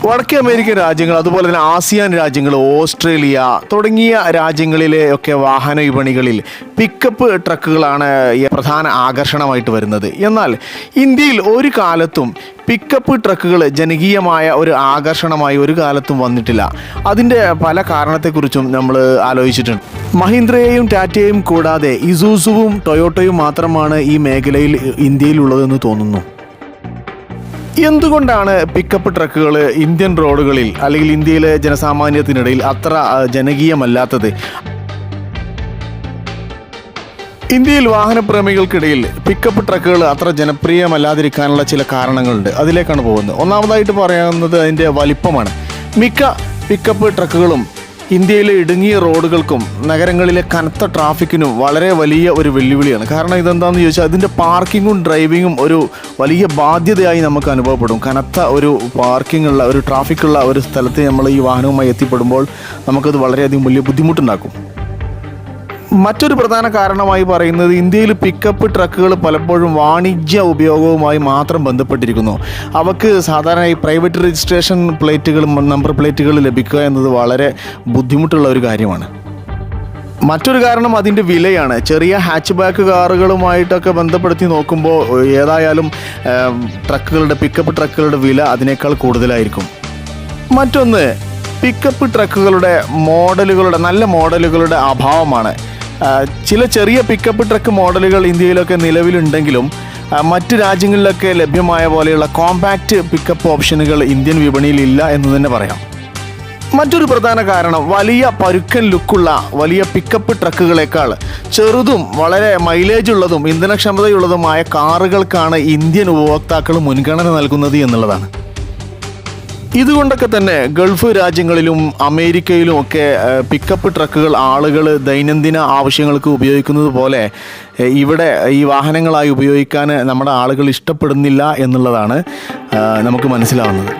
വടക്കേ അമേരിക്കൻ രാജ്യങ്ങൾ, അതുപോലെ തന്നെ ആസിയാൻ രാജ്യങ്ങൾ, ഓസ്ട്രേലിയ തുടങ്ങിയ രാജ്യങ്ങളിലെ ഒക്കെ വാഹന വിപണികളിൽ പിക്കപ്പ് ട്രക്കുകളാണ് പ്രധാന ആകർഷണമായിട്ട് വരുന്നത്. എന്നാൽ ഇന്ത്യയിൽ ഒരു കാലത്തും പിക്കപ്പ് ട്രക്കുകൾ ജനകീയമായ ഒരു ആകർഷണമായി ഒരു കാലത്തും വന്നിട്ടില്ല. അതിൻ്റെ പല കാരണത്തെക്കുറിച്ചും നമ്മൾ ആലോചിച്ചിട്ടുണ്ട്. മഹീന്ദ്രയെയും ടാറ്റയെയും കൂടാതെ ഇസൂസുവും ടൊയോട്ടയും മാത്രമാണ് ഈ മേഖലയിൽ ഇന്ത്യയിലുള്ളതെന്ന് തോന്നുന്നു. എന്തുകൊണ്ടാണ് പിക്കപ്പ് ട്രക്കുകൾ ഇന്ത്യൻ റോഡുകളിൽ അല്ലെങ്കിൽ ഇന്ത്യയിലെ ജനസാമാന്യത്തിനിടയിൽ അത്ര ജനകീയമല്ലാത്തത്? ഇന്ത്യയിൽ വാഹനപ്രേമികൾക്കിടയിൽ പിക്കപ്പ് ട്രക്കുകൾ അത്ര ജനപ്രിയമല്ലാതിരിക്കാനുള്ള ചില കാരണങ്ങളുണ്ട്. അതിലേക്കാണ് പോകുന്നത്. ഒന്നാമതായിട്ട് പറയാവുന്നത് അതിൻ്റെ വലിപ്പമാണ്. മിക്ക പിക്കപ്പ് ട്രക്കുകളും ഇന്ത്യയിലെ ഇടുങ്ങിയ റോഡുകൾക്കും നഗരങ്ങളിലെ കനത്ത ട്രാഫിക്കിനും വളരെ വലിയ ഒരു വെല്ലുവിളിയാണ്. കാരണം ഇതെന്താണെന്ന് ചോദിച്ചാൽ അതിൻ്റെ പാർക്കിങ്ങും ഡ്രൈവിങ്ങും ഒരു വലിയ ബാധ്യതയായി നമുക്ക് അനുഭവപ്പെടും. കനത്ത ഒരു പാർക്കിങ്ങുള്ള ഒരു ട്രാഫിക്കുള്ള ഒരു സ്ഥലത്ത് നമ്മൾ ഈ വാഹനവുമായി എത്തിപ്പെടുമ്പോൾ നമുക്കത് വളരെയധികം വലിയ ബുദ്ധിമുട്ടുണ്ടാക്കും. മറ്റൊരു പ്രധാന കാരണമായി പറയുന്നത് ഇന്ത്യയിൽ പിക്കപ്പ് ട്രക്കുകൾ പലപ്പോഴും വാണിജ്യ ഉപയോഗവുമായി മാത്രം ബന്ധപ്പെട്ടിരിക്കുന്നു. അവക്ക് സാധാരണ ഈ പ്രൈവറ്റ് രജിസ്ട്രേഷൻ പ്ലേറ്റുകളും നമ്പർ പ്ലേറ്റുകൾ ലഭിക്കുക എന്നത് വളരെ ബുദ്ധിമുട്ടുള്ള ഒരു കാര്യമാണ്. മറ്റൊരു കാരണം അതിൻ്റെ വിലയാണ്. ചെറിയ ഹാച്ച് ബാക്ക് കാറുകളുമായിട്ടൊക്കെ ബന്ധപ്പെടുത്തി നോക്കുമ്പോൾ ഏതായാലും പിക്കപ്പ് ട്രക്കുകളുടെ വില അതിനേക്കാൾ കൂടുതലായിരിക്കും. മറ്റൊന്ന് പിക്കപ്പ് ട്രക്കുകളുടെ നല്ല മോഡലുകളുടെ അഭാവമാണ്. ചില ചെറിയ പിക്കപ്പ് ട്രക്ക് മോഡലുകൾ ഇന്ത്യയിലൊക്കെ നിലവിലുണ്ടെങ്കിലും മറ്റ് രാജ്യങ്ങളിലൊക്കെ ലഭ്യമായ പോലെയുള്ള കോമ്പാക്റ്റ് പിക്കപ്പ് ഓപ്ഷനുകൾ ഇന്ത്യൻ വിപണിയിൽ ഇല്ല എന്ന് തന്നെ പറയാം. മറ്റൊരു പ്രധാന കാരണം വലിയ പരുക്കൻ ലുക്കുള്ള വലിയ പിക്കപ്പ് ട്രക്കുകളേക്കാൾ ചെറുതും വളരെ മൈലേജ് ഉള്ളതും ഇന്ധനക്ഷമതയുള്ളതുമായ കാറുകൾക്കാണ് ഇന്ത്യൻ ഉപഭോക്താക്കൾ മുൻഗണന നൽകുന്നത് എന്നുള്ളതാണ്. ഇതുകൊണ്ടൊക്കെ തന്നെ ഗൾഫ് രാജ്യങ്ങളിലും അമേരിക്കയിലും ഒക്കെ പിക്കപ്പ് ട്രക്കുകൾ ആളുകൾ ദൈനംദിന ആവശ്യങ്ങൾക്ക് ഉപയോഗിക്കുന്നത് പോലെ ഇവിടെ ഈ വാഹനങ്ങളായി ഉപയോഗിക്കാൻ നമ്മുടെ ആളുകൾ ഇഷ്ടപ്പെടുന്നില്ല എന്നുള്ളതാണ് നമുക്ക് മനസ്സിലാവുന്നത്.